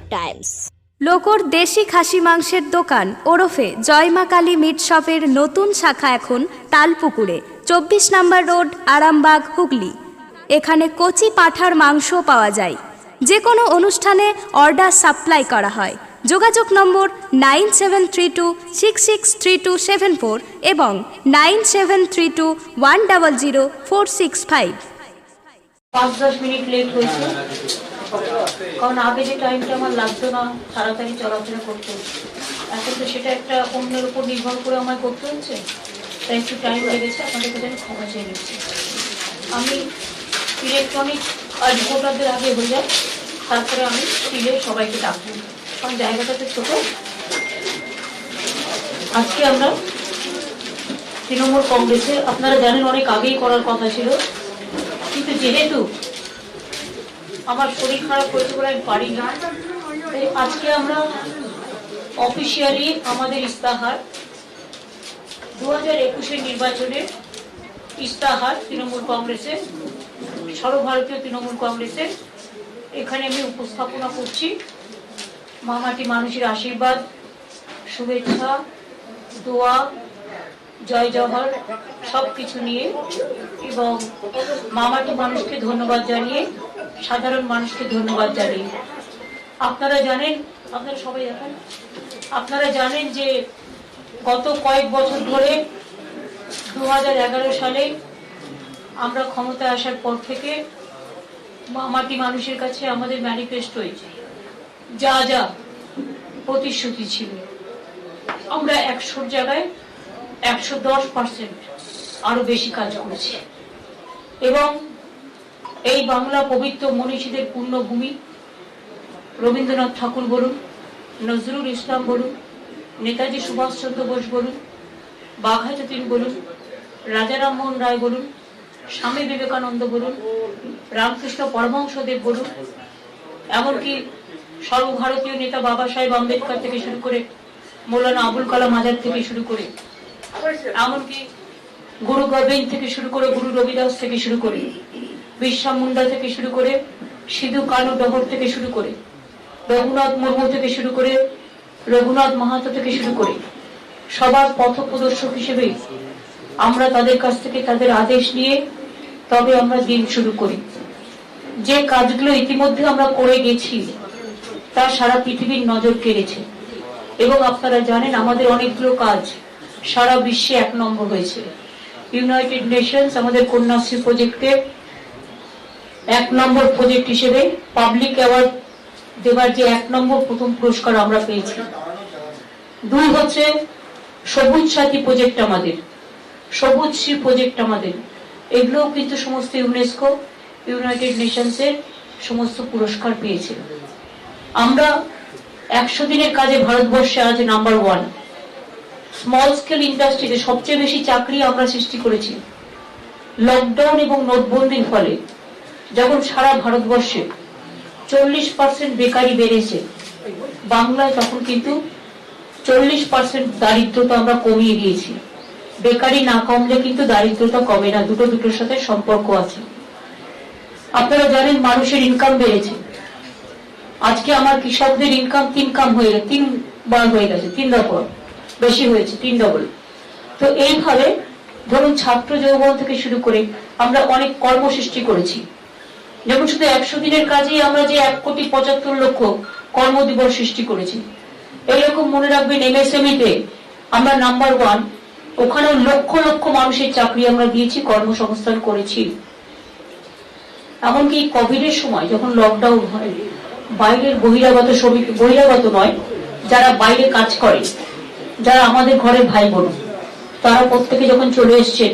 Income Times. লোকর দেশি খাসি মাংসের দোকান ওরফে জয়মা কালী মিট শপের নতুন শাখা এখন তালপুকুরে 24 নম্বর রোড, আরামবাগ, হুগলি। এখানে কচি পাঁঠার মাংস পাওয়া যায়। যে কোনো অনুষ্ঠানে অর্ডার সাপ্লাই করা হয়। যোগাযোগ নম্বর 9732663274 এবং 9732100465। 5-10 মিনিট লেট হয়েছে, কারণ আগে যে টাইমটা আমার লাগতো না তাড়াতাড়ি চলাফেরা করতে, এখন তো সেটা একটা অন্যের উপর নির্ভর করে আমায় করতে হচ্ছে, তাই একটু টাইম লেগেছে। আপনাদের কাছে আমি ক্ষমা চেয়ে নিচ্ছি। আমি ইলেকট্রনিক আর রিপোর্টারদের আগে হয়ে যাই, তারপরে আমি স্টিলে সবাইকে ডাকবো, কারণ জায়গাটাতে ছোট। আজকে আমরা তৃণমূল কংগ্রেসে, আপনারা জানেন অনেক আগেই করার কথা ছিল, কিন্তু যেহেতু আমার শরীর খারাপ হয়েছে বলে আমি পারি না, তাই আজকে আমরা অফিসিয়ালি আমাদের ইস্তাহার 2021-এর নির্বাচনের ইস্তাহার তৃণমূল কংগ্রেসের, সর্বভারতীয় তৃণমূল কংগ্রেসের এখানে আমি উপস্থাপনা করছি। মামাটি মানুষের আশীর্বাদ, শুভেচ্ছা, দোয়া, জয় জওহর সবকিছু নিয়ে, এবং মামাটি মানুষকে ধন্যবাদ জানিয়ে, সাধারণ মানুষকে ধন্যবাদ জানিয়ে। আপনারা জানেন, আপনারা সবাই জানেন, আপনারা জানেন যে গত কয়েক বছর ধরে 2011 সালে আমরা ক্ষমতায় আসার পর থেকে মামাটি মানুষের কাছে আমাদের ম্যানিফেস্টোয় যা যা প্রতিশ্রুতি ছিল, আমরা 100 জায়গায় 110% আরো বেশি কাজ করেছি। এবং এই বাংলা পবিত্র মনীষীদের পূর্ণভূমি, রবীন্দ্রনাথ ঠাকুর বলুন, নজরুল ইসলাম বলুন, নেতাজি সুভাষচন্দ্র বোস বলুন, বাঘা যতীন বলুন, রাজা রামমোহন রায় বলুন, স্বামী বিবেকানন্দ বলুন, রামকৃষ্ণ পরমহংসদেব বলুন, এমনকি সর্বভারতীয় নেতা বাবা সাহেব আম্বেদকর থেকে শুরু করে মৌলানা আবুল কালাম আজাদ থেকে শুরু করে, এমনকি গুরু গোবিন্দ থেকে শুরু করে, গুরু রবিদাস থেকে শুরু করে, বিরসা মুন্ডা থেকে শুরু করে, সিধু কানু ডহর থেকে শুরু করে, রঘুনাথ মুর্মু থেকে শুরু করে, রঘুনাথ মাহাতো থেকে শুরু করে, সবার পথ প্রদর্শক হিসেবে আমরা তাদের কাছ থেকে তাদের আদেশ নিয়ে তবে আমরা দিন শুরু করি। যে কাজগুলো ইতিমধ্যে আমরা করে গেছি তা সারা পৃথিবীর নজর কেড়েছে, এবং আপনারা জানেন আমাদের অনেকগুলো কাজ সারা বিশ্বে 1 নম্বর হয়েছে। ইউনাইটেড নেশনস আমাদের কন্যাশ্রী প্রজেক্টকে 1 নম্বর প্রজেক্ট হিসেবে পাবলিক অ্যাওয়ার্ড দেবার যে 1 নম্বর প্রথম পুরস্কার আমরা পেয়েছি। 2 হচ্ছে সবুজ সাথী প্রজেক্ট, আমাদের সবুজ শ্রী প্রজেক্ট, আমাদের এগুলোও কিন্তু সমস্ত ইউনেস্কো, ইউনাইটেড নেশনসের সমস্ত পুরস্কার পেয়েছে। আমরা 100 দিনের কাজে ভারতবর্ষে আজ নাম্বার 1। স্মল স্কেল ইন্ডাস্ট্রিতে সবচেয়ে বেশি চাকরি আমরা সৃষ্টি করেছি। লকডাউন এবং নোটবন্দির ফলে যখন সারা ভারতবর্ষে 40% বেকারি বেড়েছে, বাংলায় তখন কিন্তু 40% দারিদ্রতা আমরা কমিয়ে দিয়েছি। বেকারি না কমলে কিন্তু দারিদ্রতা কমে না, দুটোর সাথে সম্পর্ক আছে। আপনারা জানেন মানুষের ইনকাম বেড়েছে। আজকে আমার কৃষকদের ইনকাম 3 হয়ে গেছে, 3 বার হয়ে গেছে, 3 ডবল বেশি হয়েছে, 3 ডবল। তো এইভাবে ধরুন ছাত্র যৌবন থেকে শুরু করে আমরা অনেক কর্ম সৃষ্টি করেছি। যেমন শুধু 100 দিনের কাজেই আমরা যে 1,75,00,000 কর্মদিবস সৃষ্টি করেছি। এইরকম মনে রাখবেন MSME তে আমরা নাম্বার 1, ওখানেও লক্ষ লক্ষ মানুষের চাকরি আমরা দিয়েছি, কর্মসংস্থান করেছি। এমনকি কোভিডের সময় যখন লকডাউন হয়, বাইরের বহিরাগত শ্রমিক, বহিরাগত নয়, যারা বাইরে কাজ করে, যারা আমাদের ঘরের ভাই বোন, তারা প্রত্যেকে যখন চলে এসছেন,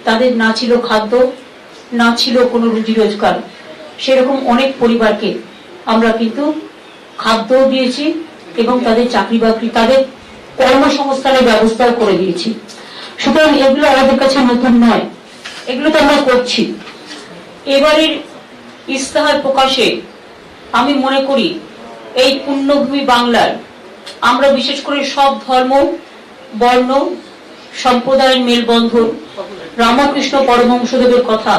তাদের না ছিল খাদ্য, না ছিল কোনো রুজি রোজগার, সেরকম অনেক পরিবারকে আমরা কিন্তু খাদ্যও দিয়েছি এবং তাদের চাকরি বাকরি, তাদের কর্মসংস্থানের ব্যবস্থাও করে দিয়েছি। সুতরাং এগুলো আমাদের কাছে নতুন নয়, এগুলো তো আমরা করছি। এবারের ইস্তাহার প্রকাশে আমি মনে করি এই পুণ্যভূমি বাংলার আমরা বিশেষ করে সব ধর্ম, বর্ণ, সম্প্রদায়ের মেলবন্ধন, রামকৃষ্ণ পরমহংসদেবের কথা,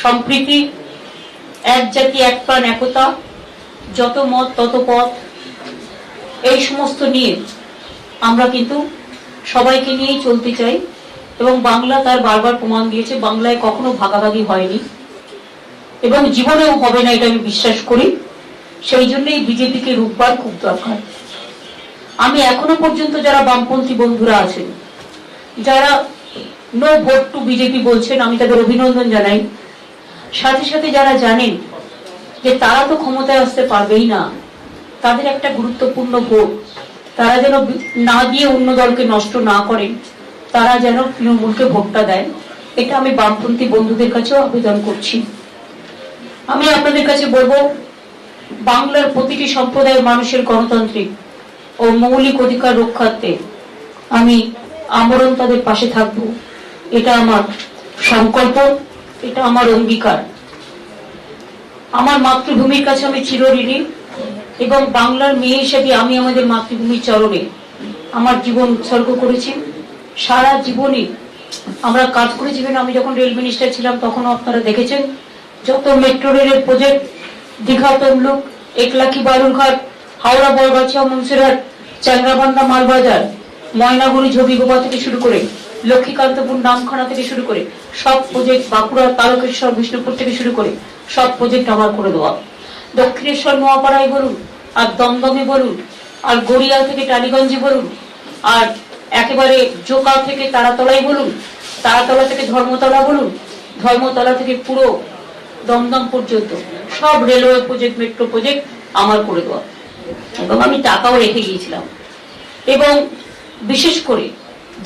সম্প্রীতি, এক জাতি এক প্রাণ একতা, যত মত তত পথ, এই সমস্ত নিয়ে আমরা কিন্তু সবাইকে নিয়েই চলতে চাই। এবং বাংলা তার বারবার প্রমাণ দিয়েছে, বাংলায় কখনো ভাগাভাগি হয়নি এবং জীবনেও হবে না, এটা আমি বিশ্বাস করি। সেই জন্যই বিজেপিকে রূপবার খুব দরকার। আমি এখনো পর্যন্ত যারা বামপন্থী বন্ধুরা আছেন, যারা নো ভোট টু বিজেপি বলছেন, আমি তাদের অভিনন্দন জানাই। সাথে সাথে যারা জানেন যে তারা তো ক্ষমতায় আসতে পারবেই না, তাদের একটা গুরুত্বপূর্ণ ভোট তারা যেন না দিয়ে অন্য দলকে নষ্ট না করেন, তারা যেন তৃণমূলকে ভোটটা দেয়, এটা আমি বামপন্থী বন্ধুদের কাছেও আবেদন করছি। আমি আপনাদের কাছে বলবো, বাংলার প্রতিটি সম্প্রদায়ের মানুষের গণতান্ত্রিক ও মৌলিক অধিকার রক্ষার্থে আমি আমরণ তাদের পাশে থাকব, এটা আমার সংকল্প, এটা আমার অঙ্গীকার। আমার মাতৃভূমির কাছে আমি চিরঋণী এবং বাংলার মেয়ে হিসেবে আমি আমাদের মাতৃভূমির চরণে আমার জীবন উৎসর্গ করেছি। সারা জীবনে আমরা কাজ করেছি। আমি যখন রেল মিনিস্টার ছিলাম তখনও আপনারা দেখেছেন যত মেট্রো রেলের প্রজেক্ট, দীঘা তমলুক, একলাখি বালুরঘাট, হাওড়া বড়গাছিয়া মুন্সিরহাট, চ্যাংরাবান্ধা মালবাজার, ময়নাগুড়ি ঝবিগোপা থেকে শুরু করে লক্ষ্মীকান্তপুর নামখানা থেকে শুরু করে সব প্রজেক্ট, বাঁকুড়া তারকেশ্বর বিষ্ণুপুর থেকে শুরু করে সব প্রজেক্ট আমার করে দেওয়া। দক্ষিণেশ্বর নোয়াপাড়ায় বলুন, আর দমদমে বলুন, আর গড়িয়া থেকে টালিগঞ্জে বলুন, আর একেবারে জোকা থেকে তারাতলাই বলুন, তারাতলা থেকে ধর্মতলা বলুন, ধর্মতলা থেকে পুরো দমদম পর্যন্ত সব রেলওয়ে প্রজেক্ট, মেট্রো প্রজেক্ট আমার করে দেওয়া। এবং আমি টাকাও রেখে গিয়েছিলাম। এবং বিশেষ করে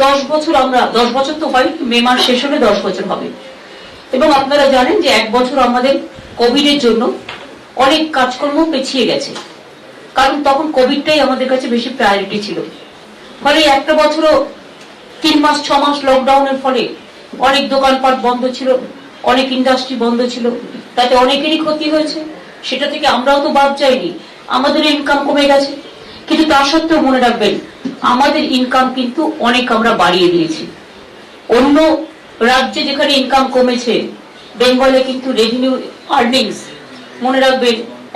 10 বছর, আমরা 10 বছর তো হয়, মে মাস শেষ হলে 10 বছর হবে। এবং আপনারা জানেন যে 1 বছর আমাদের কোভিডের জন্য অনেক কাজকর্ম পেছিয়ে গেছে, কারণ তখন কোভিডটাই আমাদের কাছে বেশি প্রায়োরিটি ছিল। ফলে একটা বছরও 3 মাস 6 মাস লকডাউনের ফলে অনেক দোকানপাট বন্ধ ছিল, অনেক ইন্ডাস্ট্রি বন্ধ ছিল, তাতে অনেকেরই ক্ষতি হয়েছে। সেটা থেকে আমরাও তো বাদ যাইনি, আমাদের ইনকাম কমে গেছে। কিন্তু তা সত্ত্বেও মনে রাখবেন, আমাদের ইনকাম কিন্তু অনেক আমরা বাড়িয়ে দিয়েছি। অন্য রাজ্যে যেখানে ইনকাম কমেছে, বেঙ্গলে কিন্তু রেভিনিউ আর্নিংস, মনে রাখবেন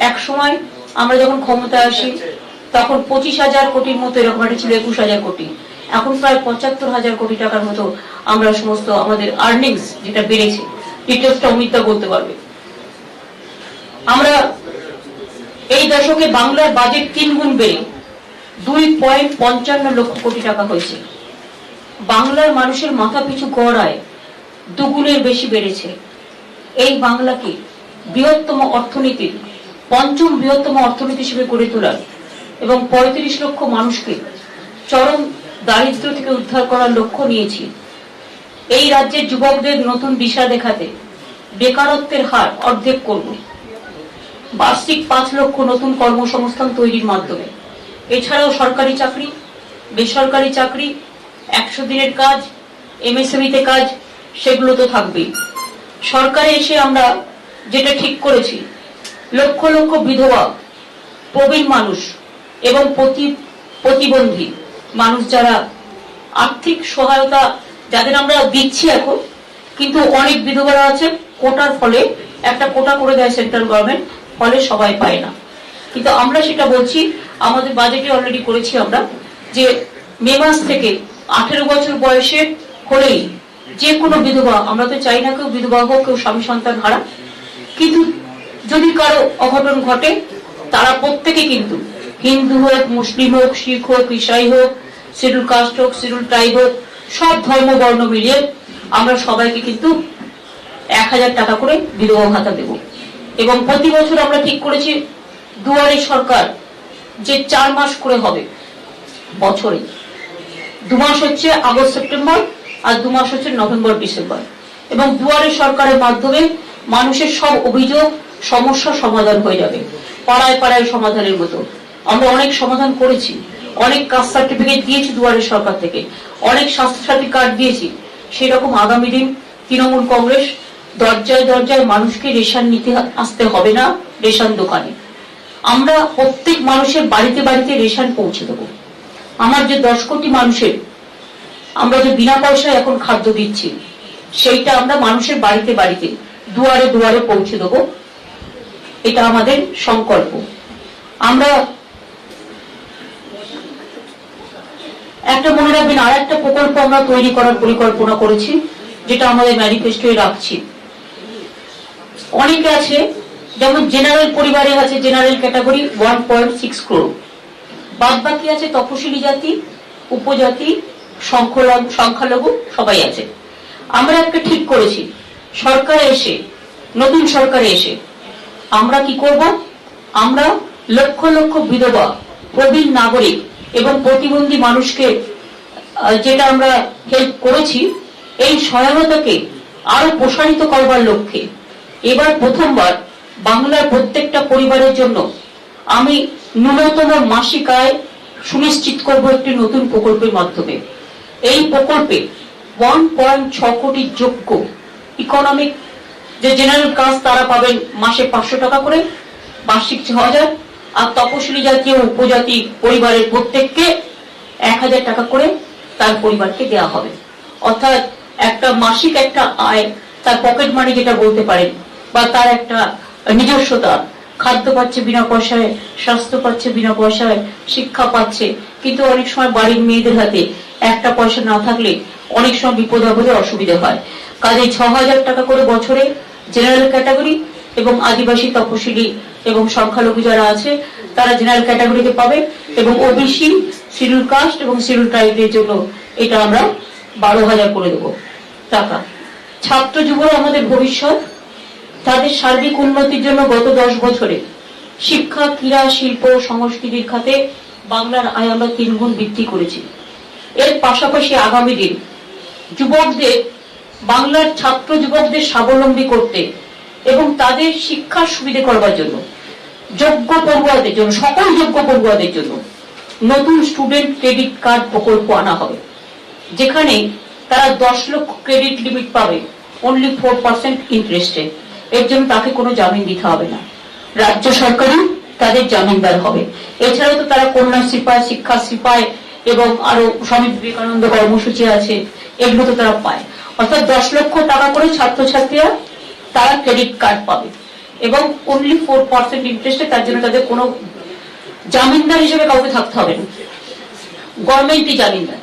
এক সময় আমরা যখন ক্ষমতায় আসি তখন 25,000 কোটির মতো এরকম একটা ছিল, 21,000 কোটি, এখন প্রায় 75,000 কোটি টাকার মতো আমরা সমস্ত আমাদের আর্নিংস যেটা বেড়েছে। ডিটেলসটা অমিতা বলতে পারবে। আমরা এই দশকে বাংলার বাজেট 3 গুণ বেড়ে 2.55 লক্ষ কোটি টাকা হয়েছে। বাংলার মানুষের মাথা পিছু গড় আয় 2 গুণের বেশি বেড়েছে। এই বাংলাকে বৃহত্তম অর্থনীতির 5ম বৃহত্তম অর্থনীতি হিসেবে গড়ে তোলার এবং 35 লক্ষ মানুষকে চরম দারিদ্র থেকে উদ্ধার করার লক্ষ্য নিয়েছি। এই রাজ্যের যুবকদের নতুন দিশা দেখাতে বেকারত্বের হার অর্ধেক করব, বার্ষিক 5 লক্ষ নতুন কর্মসংস্থান তৈরির মাধ্যমে। এছাড়াও সরকারি চাকরি, বেসরকারি চাকরি, 100 দিনের কাজ, এমএসএমইতে কাজ, সেগুলো তো থাকবেই। সরকারে এসে আমরা যেটা ঠিক করেছি, লক্ষ লক্ষ বিধবা, প্রবীণ মানুষ এবং প্রতিবন্ধী মানুষ যারা আর্থিক সহায়তা যাদের আমরা দিচ্ছি এখন, কিন্তু অনেক বিধবারা আছে কোটার ফলে, একটা কোটা করে দেয় সেন্ট্রাল গভর্নমেন্ট, ফলে সবাই পায় না। কিন্তু আমরা সেটা বলছি, আমাদের বাজেটে অলরেডি করেছি আমরা, যে মে মাস থেকে 18 বছর বয়সের হলেই যে কোনো বিধবা, আমরা তো চাই না কেউ বিধবা হোক, কেউ স্বামী সন্তান হারা, কিন্তু যদি কারো অঘটন ঘটে তারা প্রত্যেকে কিন্তু হিন্দু হোক, মুসলিম হোক, শিখ হোক, ইসাই হোক, শিডিউল কাস্ট হোক, শিডিউল ট্রাইব হোক, সব ধর্ম বর্ণ মিলিয়ে আমরা সবাইকে কিন্তু 1000 টাকা করে বিধবা ভাতা দেব। এবং প্রতি বছর আমরা ঠিক করেছি দুয়ারে সরকার, যে 4 মাস করে হবে বছরে, 2 মাস হচ্ছে আগস্ট সেপ্টেম্বর আর 2 মাস হচ্ছে নভেম্বর ডিসেম্বর। এবং দুয়ারে সরকারের মাধ্যমে মানুষের সব অভিযোগ সমস্যা সমাধান হয়ে যাবে, পাড়ায় পাড়ায় সমাধানের মতো। আমরা অনেক সমাধান করেছি, অনেক কাস্ট সার্টিফিকেট দিয়েছি দুয়ারে সরকার থেকে, অনেক স্বাস্থ্যসাথী কার্ড দিয়েছি। সেরকম আগামী দিন তৃণমূল কংগ্রেস দরজায় দরজায় মানুষকে রেশন নিতে আসতে হবে না, রেশন দোকানে আমরা প্রত্যেক মানুষের বাড়িতে বাড়িতে রেশন পৌঁছে দেবো। আমার যে 10 কোটি মানুষের আমরা যে বিনা পয়সায় এখন খাদ্য দিচ্ছি, সেইটা আমরা মানুষের বাড়িতে বাড়িতে দুয়ারে দুয়ারে পৌঁছে দেবো। এটা আমাদের সংকল্প। আমরা একটা মনে রাখবেন, আর একটা প্রকল্প আমরা তৈরি করার পরিকল্পনা করেছি, যেটা আমাদের ম্যানিফেস্টোয় রাখছি। অনেকে আছে, যেমন জেনারেল পরিবারে আছে জেনারেল ক্যাটাগরি 1.6 crore, বাদ বাকি আছে তপশিলি জাতি, উপজাতি, সংখ্যালঘু, সবাই আছে। আমরা একটা ঠিক করেছি, সরকারে এসে, নতুন সরকারে এসে আমরা কি করব, আমরা লক্ষ লক্ষ বিধবা, প্রবীণ নাগরিক এবং প্রতিবন্ধী মানুষকে যেটা আমরা হেল্প করেছি, এই সহায়তাকে আরো প্রসারিত করবার লক্ষ্যে এবার প্রথমবার বাংলার প্রত্যেকটা পরিবারের জন্য আমি ন্যূনতম মাসিক আয় সুনিশ্চিত করব একটি নতুন প্রকল্পের মাধ্যমে। এই প্রকল্পে 1.6 কোটি যোগ্য ইকোনমিক যে জেনারেল কাস্ট তারা পাবেন মাসে 500 টাকা করে, বার্ষিক 6000, আর তপশিলি জাতি ও উপজাতি পরিবারের প্রত্যেককে 1000 টাকা করে তার পরিবারকে দেওয়া হবে। অর্থাৎ একটা মাসিক একটা আয়, তার পকেট মানি যেটা বলতে পারেন, বা তার একটা নিজস্বতা, খাদ্য পাচ্ছে বিনা পয়সায়, স্বাস্থ্য পাচ্ছে বিনা পয়সায়, শিক্ষা পাচ্ছে। কিন্তু অনেক সময় বাড়ির মেয়েদের হাতে একটা পয়সা না থাকলে অনেক সময় বিপদ আপদে অসুবিধা হয়। কাজে 6000 টাকা করে বছরে জেনারেল ক্যাটাগরি এবং আদিবাসী, তপশিলি এবং সংখ্যালঘু যারা আছে তারা জেনারেল ক্যাটাগরিতে পাবে, এবং ওবিসি, শিডিউল কাস্ট এবং শিডিউল ট্রাইবের জন্য এটা আমরা 12,000 করে দেবো টাকা। ছাত্র যুবরা আমাদের ভবিষ্যৎ, তাদের সার্বিক উন্নতির জন্য গত 10 বছরে শিক্ষা, ক্রীড়া, শিল্প, সংস্কৃতির খাতে বাংলার আয় আমরা 3 গুণ বৃদ্ধি করেছি। এর পাশাপাশি আগামী দিন যুবকদের, বাংলার ছাত্র যুবকদের স্বাবলম্বী করতে এবং তাদের শিক্ষার সুবিধা করবার জন্য, যোগ্য পড়ুয়াদের জন্য, সকল যোগ্য পড়ুয়াদের জন্য নতুন স্টুডেন্ট ক্রেডিট কার্ড প্রকল্প আনা হবে, যেখানে তারা 10 লক্ষ ক্রেডিট লিমিট পাবে অনলি 4% ইন্টারেস্টে। এর জন্য তাকে কোনো জামিন দিতে হবে না, রাজ্য সরকারই তাদের জামিনদার হবে। এছাড়াও তো তারা কন্যা সিপাই, শিক্ষা সিপাই এবং আরো স্বামী বিবেকানন্দ কর্মসূচি আছে, এগুলো তো তারা পায়। অর্থাৎ 10 লক্ষ টাকা করে ছাত্রছাত্রীরা তারা ক্রেডিট কার্ড পাবে এবং অনলি 4% ইন্টারেস্টে। তার জন্য তাদের কোনো জামিনদার হিসেবে কাউকে থাকতে হবে না, গভর্নমেন্টই জামিনদার।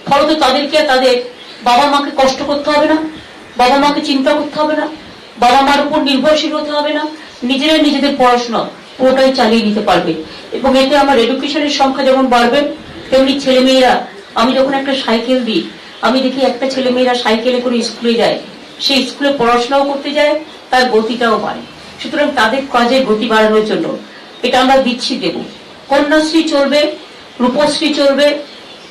ফলত তাদেরকে তাদের বাবা মাকে কষ্ট করতে হবে না, বাবা মাকে চিন্তা করতে হবে না, বাবা মার উপর নির্ভরশীল হতে হবে না, নিজেরা নিজেদের পড়াশোনা পুরোটাই চালিয়ে নিতে পারবে। এবং এতে আমার এডুকেশনের সংখ্যা যেমন বাড়বে, তেমনি ছেলেমেয়েরা, আমি যখন একটা সাইকেল দিই, আমি দেখি একটা ছেলেমেয়েরা সাইকেলে করে স্কুলে যায়, সেই স্কুলে পড়াশোনাও করতে যায়, তার গতিটাও বাড়ে। সুতরাং তাদের কাজের গতি বাড়ানোর জন্য এটা আমরা দিচ্ছি, দেব। কন্যাশ্রী চলবে, রূপশ্রী চলবে,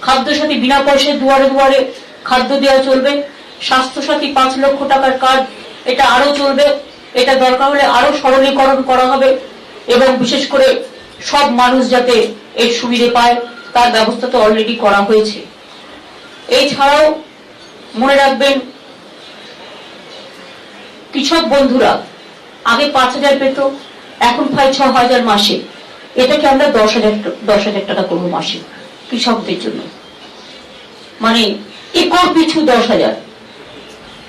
খাদ্যসাথী বিনা পয়সায় দুয়ারে দুয়ারে খাদ্য দেওয়া চলবে, স্বাস্থ্যসাথী 5 লক্ষ টাকার কার্ড এটা আরো চলবে। এটা দরকার হলে আরো সরলীকরণ করা হবে এবং বিশেষ করে সব মানুষ যাতে এর সুবিধে পায় তার ব্যবস্থা তো অলরেডি করা হয়েছে। এছাড়াও মনে রাখবেন, কৃষক বন্ধুরা আগে 5,000 পেত, এখন প্রায় 6,000 মাসে। এটাকে আমরা 10,000 টাকা করবো মাসে কৃষকদের জন্য, মানে একর পিছু 10,000।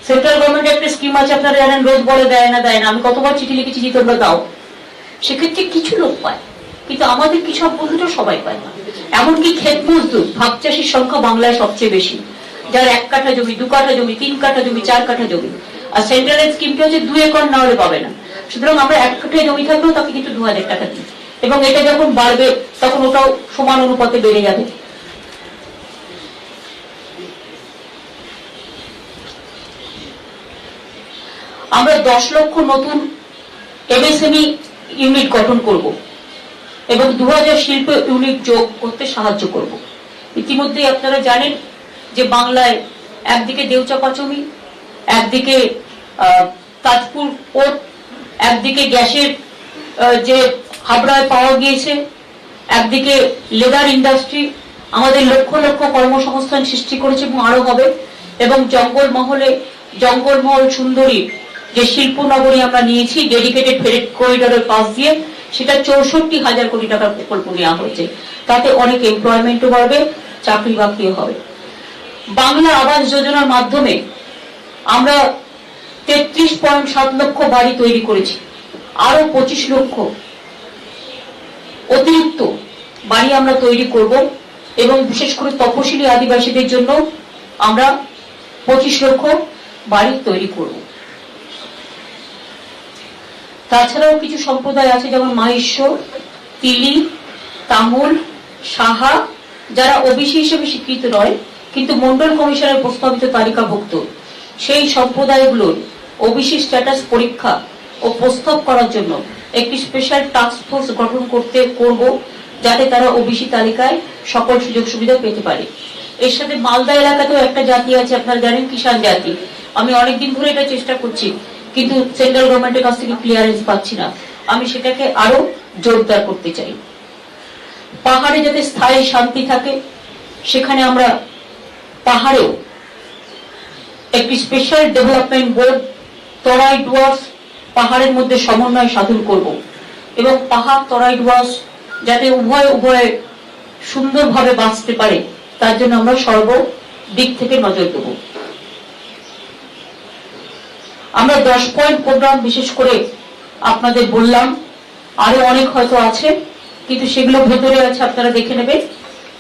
সেন্ট্রাল গভর্নমেন্ট একটা স্কিম আছে, আপনারা জানেন, রোজ বলে দেয় না দেয় না, আমি কতবার চিঠি লিখেছি যে তোমরা দাও। সেক্ষেত্রে কিছু লোক পায়, কিন্তু আমাদের কৃষক বন্ধুরা সবাই পায় না। এমনকি ক্ষেত মজদুর, ভাগ চাষির সংখ্যা বাংলায় সবচেয়ে বেশি, যার 1 কাঠা জমি, 2 কাঠা জমি, 3 কাঠা জমি, 4 কাঠা জমি। আর সেন্ট্রাল স্কিমটা হচ্ছে 2 একর না হলে পাবে না। সুতরাং আমরা 1 কাঠা জমি থাকলেও তাকে কিন্তু 2,000 টাকা দিই, এবং এটা যখন বাড়বে তখন ওটাও সমান অনুপাতে বেড়ে যাবে। আমরা 10 লক্ষ নতুন এমএসএমই ইউনিট গঠন করব এবং 2000 শিল্প ইউনিট যোগ করতে সাহায্য করব। ইতিমধ্যে আপনারা জানেন যে বাংলায় একদিকে দেউচাপাচমি, একদিকে তাজপুর পোর্ট, একদিকে গ্যাসের যে হাবড়ায় পাওয়া গিয়েছে, একদিকে লেদার ইন্ডাস্ট্রি আমাদের লক্ষ লক্ষ কর্মসংস্থান সৃষ্টি করেছে এবং আরো হবে। এবং জঙ্গলমহল সুন্দরী যে শিল্প নগরী আমরা নিয়েছি ডেডিকেটেড ফ্রেট করিডোরের পাশ দিয়ে, সেটা 64,000 কোটি টাকার প্রকল্প নেওয়া হয়েছে। তাতে অনেক এমপ্লয়মেন্টও বাড়বে, চাকরি বাকরিও হবে। বাংলা আবাস যোজনার মাধ্যমে আমরা 33.7 লক্ষ বাড়ি তৈরি করেছি। আরো 25 লক্ষ অতিরিক্ত বাড়ি আমরা তৈরি করব এবং বিশেষ করে তপশিলি আদিবাসীদের জন্য আমরা 25 লক্ষ বাড়ি তৈরি করব। তাছাড়াও কিছু সম্প্রদায় আছে যেমন মাহিষ্য, তিলি, তামুল, সাহা, যারা ওবিসি হিসেবে স্বীকৃত নয় কিন্তু মন্ডল কমিশনের প্রস্তাবিত তালিকাভুক্ত, সেই সম্প্রদায়গুলোর ওবিসি স্ট্যাটাস পরীক্ষা ও প্রস্তাব করার জন্য একটি স্পেশাল টাস্ক ফোর্স গঠন করব, যাতে তারা ওবিসি তালিকায় সকল সুযোগ সুবিধা পেতে পারে। এর সাথে মালদা এলাকাতেও একটা জাতি আছে, আপনারা জানেন, কিষাণ জাতি। আমি অনেকদিন ধরে এটা চেষ্টা করছি কিন্তু সেন্ট্রাল গভর্নমেন্টের কাছ থেকে ক্লিয়ারেন্স পাচ্ছি না। আমি সেটাকে আরো জোরদার করতে চাই। পাহাড়ে যাতে স্থায়ী শান্তি থাকে, সেখানে আমরা পাহাড়েও একটি স্পেশাল ডেভেলপমেন্ট বোর্ড, তরাই ডুয়ার্স পাহাড়ের মধ্যে সমন্বয় সাধন করব এবং পাহাড় তরাই ডুয়ার্স যাতে উভয়ে সুন্দরভাবে বাঁচতে পারে তার জন্য আমরা সর্বদিক থেকে নজর দেব। আমরা 10 পয়েন্ট প্রোগ্রাম বিশেষ করে আপনাদের বললাম, আরো অনেক হয়তো আছে কিন্তু সেগুলো ভেতরে আছে, আপনারা দেখে নেবেন।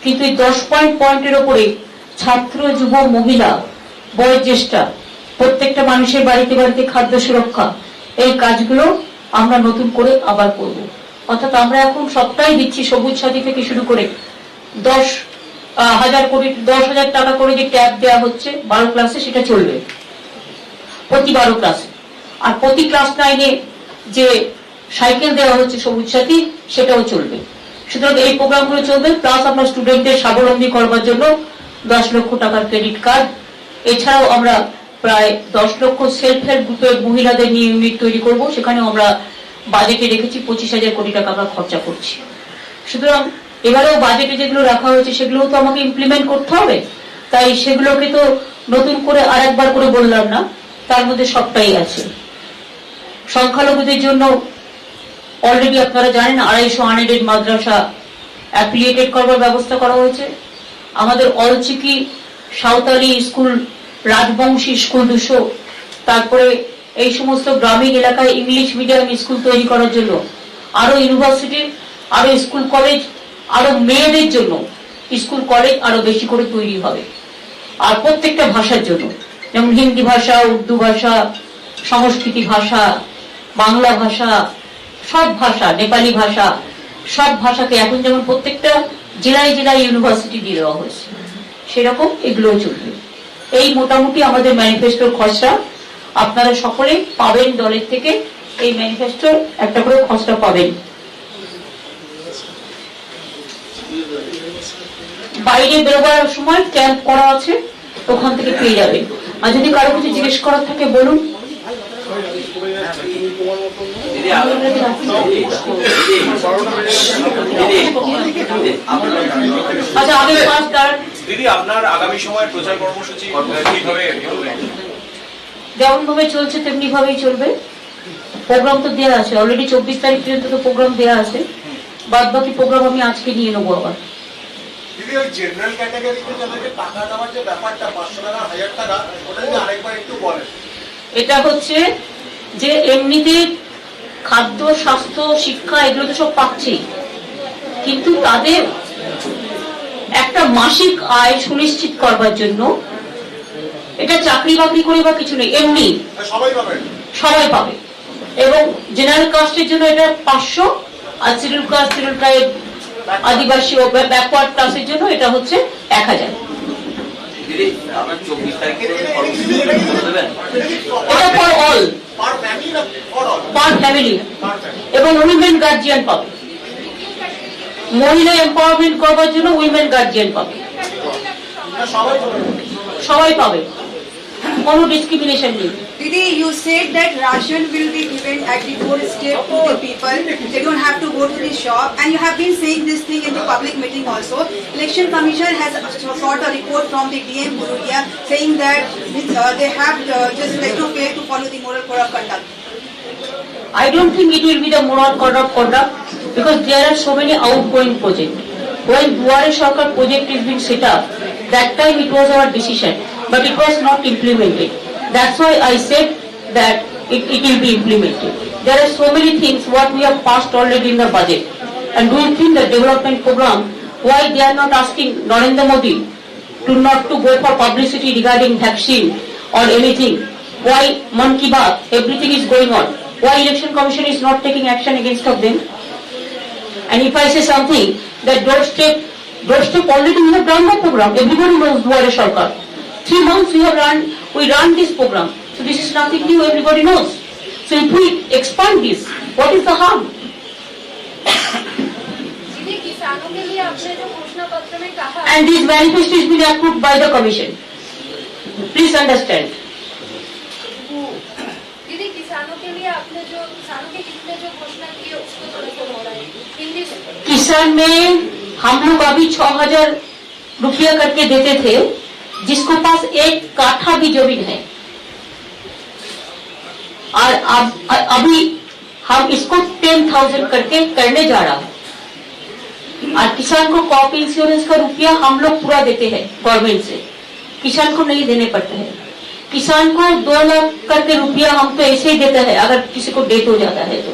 কিন্তু এই 10 পয়েন্টের ওপরে ছাত্র, যুব, মহিলা, বয়োজ্যেষ্ঠা প্রত্যেকটা মানুষের বাড়িতে বাড়িতে খাদ্য সুরক্ষা, এই কাজগুলো আমরা নতুন করে আবার করব। অর্থাৎ আমরা এখন সবটাই দিচ্ছি, সবুজ সাথী থেকে শুরু করে 10,000 টাকা করে যে ট্যাব দেওয়া হচ্ছে 12 ক্লাসে, সেটা চলবে প্রতি 12 ক্লাসে। আর প্রতি ক্লাস 9-এ যে সাইকেল দেওয়া হচ্ছে সবুজ সাথী, সেটাও চলবে। সুতরাং এই প্রোগ্রামগুলো চলবে। প্লাস আমরা স্টুডেন্টদের স্বাবলম্বী করবার জন্য 10 লক্ষ টাকার ক্রেডিট কার্ড, এছাড়াও আমরা প্রায় 10 লক্ষ সেলফ হেল্প গ্রুপের মহিলাদের নিয়ে ইউনিট তৈরি করব। সেখানেও আমরা বাজেটে রেখেছি 25,000 কোটি টাকা আমরা খরচা করছি। সুতরাং এবারেও বাজেটে যেগুলো রাখা হয়েছে সেগুলো তো আমাকে ইমপ্লিমেন্ট করতে হবে, তাই সেগুলোকে তো নতুন করে আরেকবার করে বললাম না, তার মধ্যে সবটাই আছে। সংখ্যালঘুদের জন্য অলরেডি আপনারা জানেন 250 আনএডেড মাদ্রাসা অ্যাফিলিয়েটেড করবার ব্যবস্থা করা হয়েছে। আমাদের অলচিকি, সাঁওতালি স্কুল, রাজবংশী স্কুল 200, তারপরে এই সমস্ত গ্রামীণ এলাকায় ইংলিশ মিডিয়াম স্কুল তৈরি করার জন্য আরো ইউনিভার্সিটি, আরো স্কুল কলেজ, আরো মেয়েদের জন্য স্কুল কলেজ আরো বেশি করে তৈরি হবে। আর প্রত্যেকটা ভাষার জন্য, যেমন হিন্দি ভাষা, উর্দু ভাষা, সংস্কৃতি ভাষা, বাংলা ভাষা, সব ভাষা, নেপালি ভাষা, সব ভাষাকে এখন যেমন প্রত্যেকটা জেলায় জেলায় ইউনিভার্সিটি দিয়ে দেওয়া হয়েছে, সেরকম এগুলো চলবে। এই মোটামুটি আমাদের ম্যানিফেস্টোর খসড়া। আপনারা সকলে পাবেন, দলের থেকে এই ম্যানিফেস্টোর একটা করে খসড়া পাবেন। বাইরে বেরোবার সময় ক্যাম্প করা আছে, ওখান থেকে পেয়ে যাবেন। আর যদি কারো কিছু জিজ্ঞেস করার থাকে বলুন। আচ্ছা, আমি দিদি, আপনার আগামী সময়ের প্রচার কর্মসূচি কিভাবে? যেমন ভাবে চলছে তেমনি ভাবেই চলবে। প্রোগ্রাম তো দেওয়া আছে অলরেডি, 24 তারিখ পর্যন্ত তো প্রোগ্রাম দেওয়া আছে। বাদ বাকি প্রোগ্রাম আমি আজকে নিয়ে নেবো আবার। দিদি, ওই জেনারেল ক্যাটাগরিতে যাদেরকে টাকা দেওয়ার যে ব্যাপারটা, 500 টাকা, 1000 টাকা, ওটা যদি আরেকবার একটু বলেন। এটা হচ্ছে যে এমনিতে খাদ্য, স্বাস্থ্য, শিক্ষা এগুলো তো সব পাচ্ছেই, কিন্তু তাদের একটা মাসিক আয় সুনিশ্চিত করবার জন্য, এটা চাকরি বাকরি করে বা কিছু নেই, এমনি সবাই পাবে। এবং জেনারেল কাস্টের জন্য এটা 500, আর শিডিউল কাস্ট, শিডিউল ট্রাইব, আদিবাসী ও ব্যাকওয়ার্ড ক্লাসের জন্য এটা হচ্ছে 1000। এটা ফর অল, পার ফ্যামিলি, এবং উইমেন গার্জিয়ান পাবে। মহিলা এম্পাওয়ারমেন্ট করবার জন্য উইমেন গার্জিয়ান পাবে, সবাই পাবে, কোনো ডিসক্রিমিনেশন নেই। Didi, you said that ration will be given at the doorstep to the people. They don't have to go to the shop. And you have been saying this thing in the public meeting also. Election Commission has sought a report from the DM Burudia saying that they have just failed to follow the moral code of conduct. I don't think it will be the moral code of conduct, because there are so many outgoing projects. When Duare Sarkar project is being set up, that time it was our decision, but it was not implemented. That's why I said that it will be implemented. There are so many things what we have passed already in the budget. And do you think the development program, why they are not asking Narendra Modi to not to go for publicity regarding vaccine or anything? Why Man Ki Baat, everything is going on? Why Election Commission is not taking action against of them? And if I say something, that doorstep already we have done the program. Everybody knows Duare Sarkar. 3 months we run this program. So this is nothing new, everybody knows. So if we expand this, what is the harm? दीदी किसानों के लिए आपने जो घोषणा पत्र में कहा And this manifesto is being approved by the commission. Please understand. दीदी किसानों के लिए आपने जो किसानों के हित में जो घोषणा की है उसको थोड़ा सा दोहराइए हिंदी में। किसान में हम लोग अभी 6,000 रुपया करके देते थे, जिसको पास 1 काठा भी जमीन है, और अभी हम इसको 10,000 करके करने जा रहा हूँ। और किसान को क्रॉप इंश्योरेंस का रुपया हम लोग पूरा देते हैं गवर्नमेंट से, किसान को नहीं देने पड़ते हैं। किसान को 2 लाख करके रुपया हम तो ऐसे ही देते हैं अगर किसी को डेथ हो जाता है तो।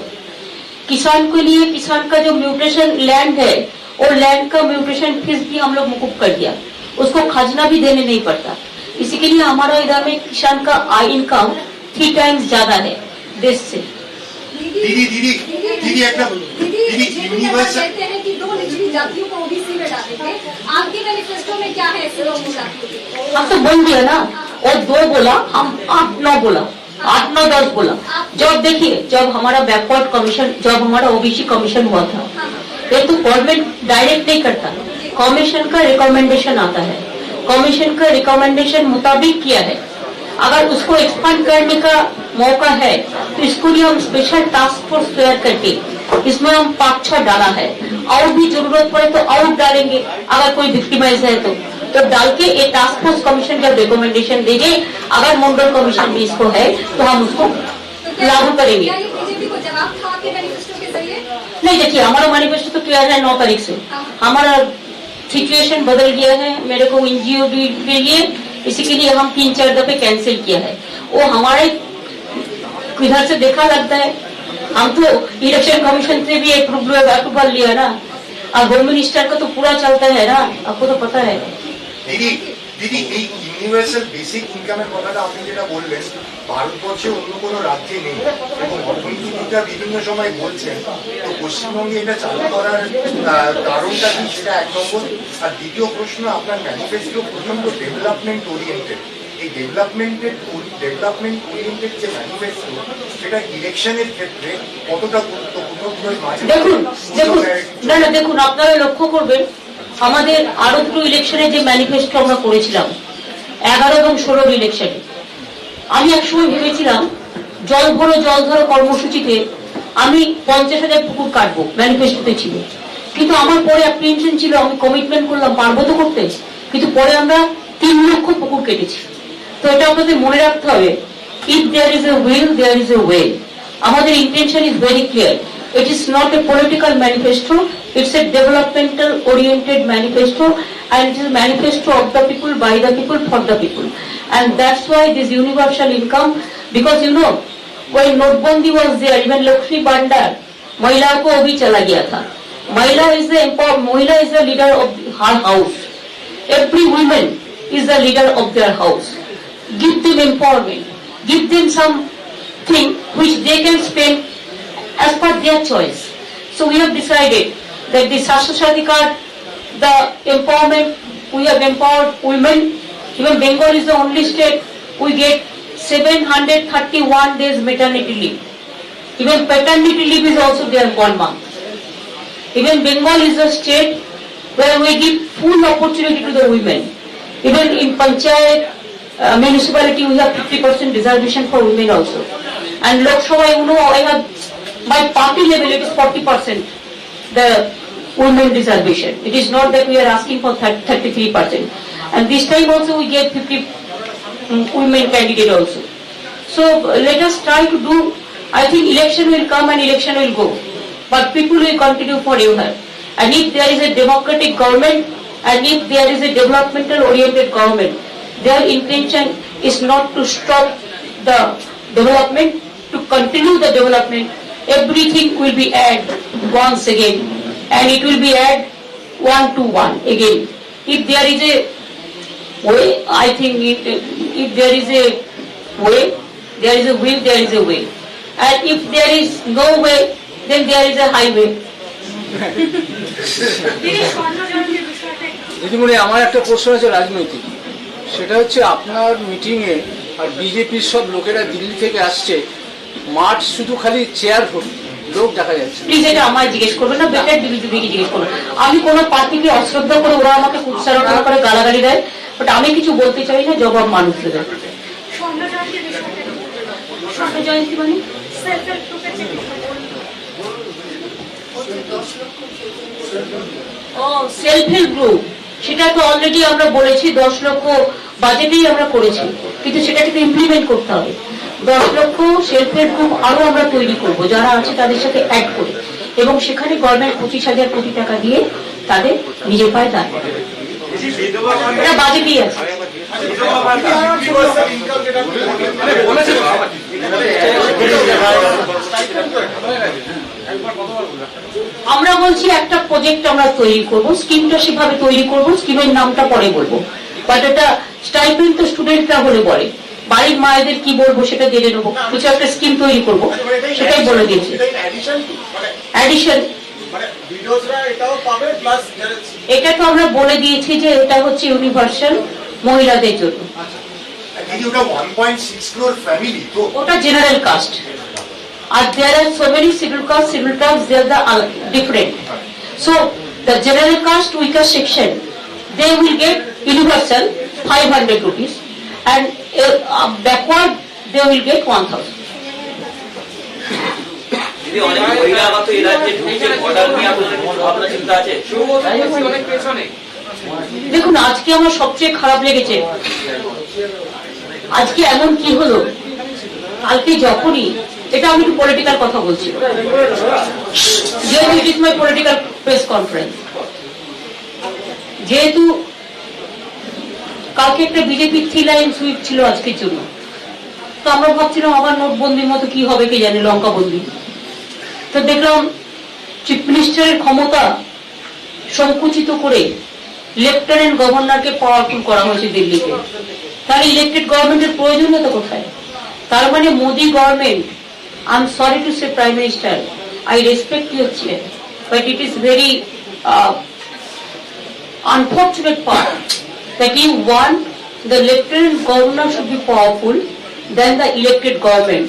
किसान के लिए किसान का जो म्यूटेशन लैंड है और लैंड का म्यूटेशन फीस भी हम लोग मुकुब कर दिया, उसको खजना भी देने नहीं पड़ता। इसी के लिए हमारा इधर में किसान का आय इनकम 3 टाइम्स ज्यादा है देश से। दीदी यूनिवर्सल कहते हैं कि 2 निचली जातियों को ओबीसी में डालेंगे, आपके मैनिफेस्टो में क्या है ऐसे लोगों का? हम तो बोल दिया ना, और 2 बोला, हम 8-9 बोला, 8-9 10 बोला। जब देखिए, जब हमारा बैकवर्ड कमीशन, जब हमारा ओबीसी कमीशन हुआ था, ये तो गवर्नमेंट डायरेक्ट नहीं करता, कमीशन का रिकमेंडेशन आता है। कमीशन का रिकमेंडेशन मुताबिक किया है। अगर उसको एक्सपांड करने का मौका है तो इसको लिए हम स्पेशल टास्क फोर्स तैयार करके इसमें हम 5-6 डाला है, और भी जरूरत पड़े तो और डालेंगे अगर कोई विक्टिमाइज है तो डाल के एक टास्क फोर्स कमीशन जब रिकमेंडेशन देंगे, अगर मंडल कमीशन भी इसको है तो हम उसको लागू करेंगे। क्या ये बीजेपी को जवाब था आपके मैनिफेस्टो के जरिए? नहीं, देखिए हमारा मैनिफेस्टो तो क्लियर है 9 तारीख से। हमारा सिचुएशन बदल गया है, मेरे को एनजीओ के लिए, इसी के लिए हम 3-4 दफे कैंसिल किया है। वो हमारे इधर से देखा लगता है, हम तो इलेक्शन कमीशन से भी अप्रूवल लिया ना, और होम मिनिस्टर का तो पूरा चलता है ना, आपको तो पता है। দিদি এই ইউনিভার্সাল বেসিক ইনকামের কথাটা আপনি যেটা বললেন, ভারতবর্ষে অন্য কোনো রাজ্যে নেই এবং অর্থনীতিবিদরা বিভিন্ন সময় বলছেন, তো পশ্চিমবঙ্গে এটা চালু করার কারণটা কি, সেটা 1 নম্বর। আর দ্বিতীয় প্রশ্ন, আপনার ম্যানিফেস্টো প্রচন্ড ডেভেলপমেন্ট ওরিয়েন্টেড, এই ডেভেলপমেন্ট ওরিয়েন্টেড যে ম্যানিফেস্টো, সেটা ইলেকশনের ক্ষেত্রে কতটা গুরুত্বপূর্ণ? দেখুন আপনারা লক্ষ্য করবেন, আমাদের আরো 2 ইলেকশনে যে ম্যানিফেস্টো আমরা করেছিলাম 11 এবং 16 ইলেকশনে, আমি একসময় ভেবেছিলাম জল ভরো জল ধরো কর্মসূচিতে আমি 50,000 পুকুর কাটবো, ম্যানিফেস্টোতে ছিল। কিন্তু আমার পরে অ্যাপ্রিহেনশন ছিল, আমি কমিটমেন্ট করলাম পারবো তো করতে, কিন্তু পরে আমরা 3 লক্ষ পুকুর কেটেছি। তো এটা আপনাদের মনে রাখতে হবে, if there is a will there is a way. আমাদের intention is very clear. It is not a political manifesto, it's a developmental oriented manifesto, and it is a manifesto of the people, by the people, for the people. And that's why this universal income, because you know, when Notbandi was there, even Lakshmi Bandar, Mahila ko abhi chala gaya tha. Mahila is the leader of her house. Every woman is the leader of their house. Give them empowerment, give them something which they can spend as per their choice. So we have decided that the Sastha Shadi card, the empowerment, we have empowered women. Even Bengal is the only state we get 731 days maternity leave. Even paternity leave is also there 1 month. Even Bengal is the state where we give full opportunity to the women. Even in Panchayat municipality we have 50% reservation for women also. And Lok Sabha, you know, I have by party level it is 40% the women reservation. It is not that we are asking for 33%. And this time also we get 50 women candidate also. So let us try to do, I think election will come and election will go, but people will continue forever. And if there is a democratic government, and if there is a developmental oriented government, their intention is not to stop the development, to continue the development, everything will be added once again, and it will be added 1 to 1 again. If there is a way, I think if there is a way, there is a will, there is a way. And if there is no way, then there is a highway. দিদিমণি, আমার একটা প্রশ্ন আছে রাজনৈতিক, সেটা হচ্ছে আপনার মিটিংয়ে আর বিজেপির সব লোকেরা দিল্লি থেকে আসছে, মাঠ শুধু খালি চেয়ার ভর্তি, লোক দেখা যাচ্ছে। প্লিজ এটা আমায় জিজ্ঞেস করবেন না, বেটার দিদিকে জিজ্ঞেস করবেন। আমি কোনো পার্টিকে অশ্রদ্ধা করে ওরা আমাকে উৎসারণ করে গালাগালি দেয়, বাট আমি কিছু বলতে চাই না, জবাব মানুষ দেবে। স্বর্ণ জয়ন্তী মানে সেলফ হেল্প গ্রুপ, সেটা তো অলরেডি আমরা বলেছি 10 লক্ষ বাজেটেই আমরা করেছি, কিন্তু সেটাকে তো ইমপ্লিমেন্ট করতে হবে। 10 লক্ষ সেলফ হেল্প গ্রুপ আরো আমরা তৈরি করব, যারা আছে তাদের সাথে অ্যাড করে, এবং সেখানে গভর্নমেন্ট 25,000 কোটি টাকা দিয়ে তাদের নিজের পায়ে দাঁড় করাবে। এটা বাজেটেই আছে। আমরা বলছি একটা প্রজেক্ট আমরা তৈরি করব, স্কিমটা সেভাবে তৈরি করব, স্কিমের নামটা পরে বলবো, বাট এটা স্টাইপেন্ড তো স্টুডেন্টরা বলে বলে, বাড়ির মায়েদের কি বলবো সেটা জেনে নেবো, কিছু একটা স্কিম তৈরি করব, সেটাই বলে দিয়েছি। অ্যাডিশন এটা তো আমরা বলে দিয়েছি যে এটা হচ্ছে ইউনিভার্সাল মহিলাদের জন্য। ওটা জেনারেল কাস্ট, আর there are so many scheduled castes, they are the different. So the general caste weaker section, they will get universal 500 rupees, and backward they will get 1,000. দেখুন, আজকে আমার সবচেয়ে খারাপ লেগেছে, আজকে এমন কি হলো, কালকে যখনই, এটা আমি একটু পলিটিক্যাল কথা বলছি, যেহেতু it is my political press conference, যেহেতু কালকে একটা বিজেপি 3 লাইন সুইপ ছিল আজকের জন্য, তো আমরা ভাবছিলাম আবার নোটবন্দির মতো কি হবে কে জানে, লঙ্কাবন্দি। তো দেখলাম চিফ মিনিস্টারের ক্ষমতা সংকুচিত করে লেফটেন্যান্ট গভর্নরকে পাওয়ারফুল করা হয়েছে দিল্লিতে। তাহলে ইলেক্টেড গভর্নমেন্টের প্রয়োজনীয়তা কোথায়? তার মানে Modi government, I am sorry to say prime minister, I respect your chair, but it is very unfortunate part that you want the lieutenant governor should be powerful than the elected government.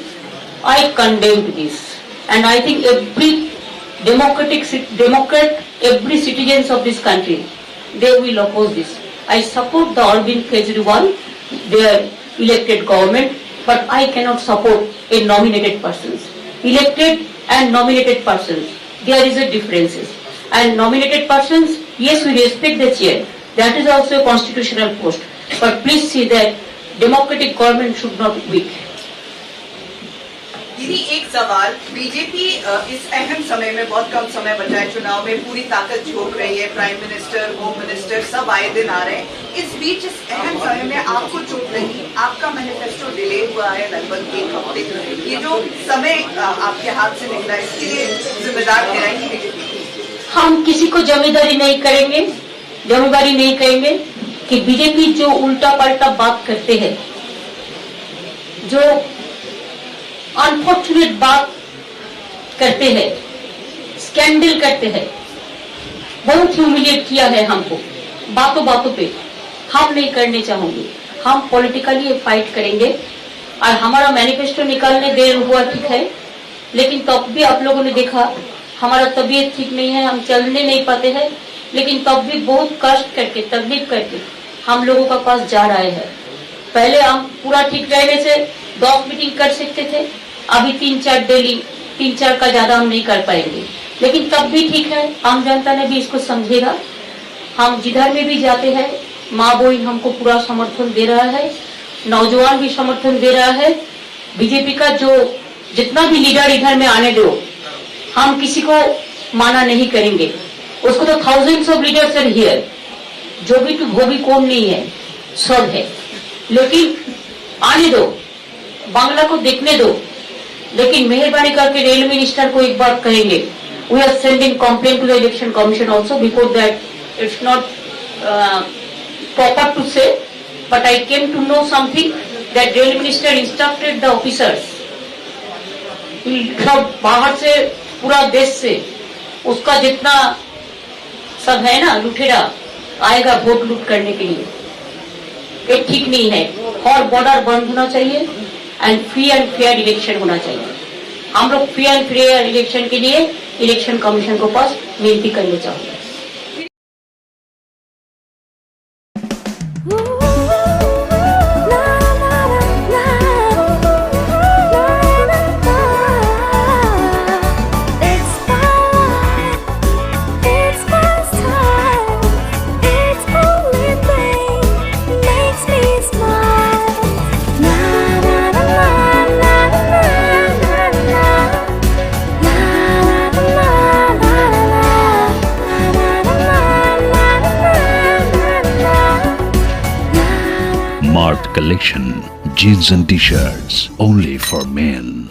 I condemn this, and I think every democrat, every citizens of this country, they will oppose this. I support the Arvind Kejriwal, their elected government, but I cannot support a nominated persons. Elected and nominated persons, there is a differences. And nominated persons, yes, we respect the chair. That is also a constitutional post. But please see that democratic government should not be weak. दीदी, एक सवाल, BJP इस अहम समय में, बहुत कम समय बचा है चुनाव में, पूरी ताकत झोंक रही है, प्राइम मिनिस्टर, होम मिनिस्टर सब आए दिन आ रहे हैं। इस बीच इस अहम समय में आपको चोट लगी, आपका मैनिफेस्टो डिले हुआ है लगभग 1 हफ्ते, ये जो समय आपके हाथ से निकला, इसके लिए जिम्मेदार ठहराएंगे बीजेपी? हम किसी को जिम्मेदारी नहीं करेंगे कि बीजेपी जो उल्टा पलटा बात करते हैं, जो अनफॉर्चुनेट बात करते हैं, स्कैंडल करते हैं, बहुत ह्यूमिलिएट किया है हमको बातों बातों पे। हम नहीं करने चाहेंगे, हम पॉलिटिकली फाइट करेंगे। और हमारा मैनिफेस्टो निकालने देर हुआ ठीक है, लेकिन तब भी आप लोगों ने देखा हमारा तबीयत ठीक नहीं है, हम चलने नहीं पाते हैं, लेकिन तब भी बहुत कष्ट करके, तकलीफ करके हम लोगों का पास जा रहे हैं। पहले हम पूरा ठीक रहने से 10 मीटिंग कर सकते थे, अभी 3-4 डेली, 3-4 का ज्यादा हम नहीं कर पाएंगे, लेकिन तब भी ठीक है। आम जनता ने भी इसको समझेगा। हम जिधर में भी जाते हैं, माँ बहन हमको पूरा समर्थन दे रहा है, नौजवान भी समर्थन दे रहा है। बीजेपी का जो जितना भी लीडर इधर में आने दो, हम किसी को माना नहीं करेंगे। उसको तो thousands of leaders are here, जो भी वो भी कौन नहीं है, सब है, लेकिन आने दो, बांग्ला को देखने दो, लेकिन मेहरबानी करके रेल मिनिस्टर को एक बात कहेंगे, we are sending complaint to the election commission also before that it's not proper to say, but I came to know something that rail minister instructed the officers सब बाहर से पूरा देश से उसका जितना सब है ना लुटेरा आएगा वोट लूट करने के लिए, ये ठीक नहीं है। और बॉर्डर बंद होना चाहिए and free and fair election होना चाहिए। हम लोग फ्री एंड फेयर इलेक्शन के लिए इलेक्शन कमीशन को पास विनती करना चाहते हैं। Mart Collection, jeans and t-shirts only for men.